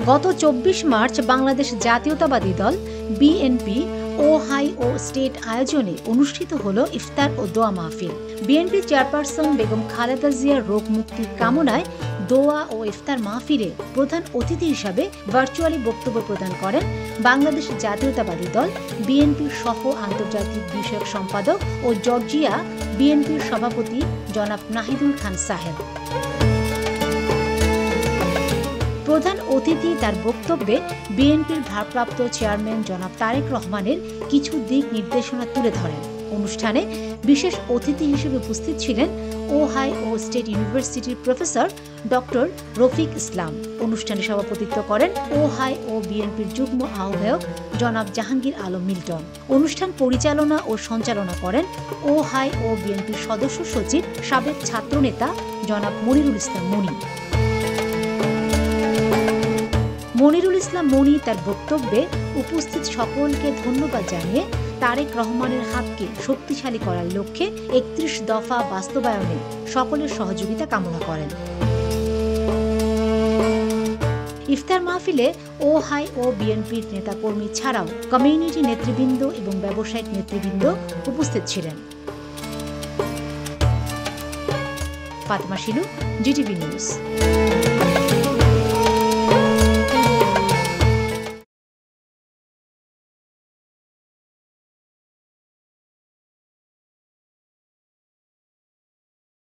গত ২৪ মার্চ বাংলাদেশ জাতীয়তাবাদী দল বিএনপি ওহাইও স্টেট আয়োজনে অনুষ্ঠিত হল ইফতার ও দোয়া মাহফিল। বিএনপি চেয়ারপারসন বেগম খালেদা জিয়ার রোগ মুক্তির কামনায় দোয়া ও ইফতার মাহফিলে প্রধান অতিথি হিসাবে ভার্চুয়ালি বক্তব্য প্রদান করেন বাংলাদেশ জাতীয়তাবাদী দল বিএনপির সহ আন্তর্জাতিক বিষয়ক সম্পাদক ও জর্জিয়া বিএনপির সভাপতি জনাব নাহিদুল খান সাহেব। প্রধান অতিথি তার বক্তব্যে বিএনপির ভারপ্রাপ্ত চেয়ারম্যান জনাব তারেক রহমানের কিছু দিক নির্দেশনা তুলে ধরেন। অনুষ্ঠানে বিশেষ অতিথি হিসেবে উপস্থিত ছিলেন ওহাইও স্টেট ইউনিভার্সিটির প্রফেসর ডক্টর রফিক ইসলাম। অনুষ্ঠানে সভাপতিত্ব করেন ওহাইও বিএনপির যুগ্ম আহ্বায়ক জনাব জাহাঙ্গীর আলম মিল্টন। অনুষ্ঠান পরিচালনা ও সঞ্চালনা করেন ওহাইও বিএনপির সদস্য সচিব সাবেক ছাত্রনেতা জনাব মনিরুল ইসলাম মনি। মনিরুল ইসলাম মনি তার বক্তব্যে উপস্থিত সকলকে ধন্যবাদ জানিয়ে তারেক রহমানের হাতকে শক্তিশালী করার লক্ষ্যে ৩১ দফা বাস্তবায়নে সকলের সহযোগিতা কামনা করেন। ইফতার মাহফিলে ওহাইও বিএনপির নেতাকর্মী ছাড়াও কমিউনিটি নেতৃবৃন্দ এবং ব্যবসায়িক নেতৃবৃন্দ উপস্থিত ছিলেন। Fatema Shilu, GTV news.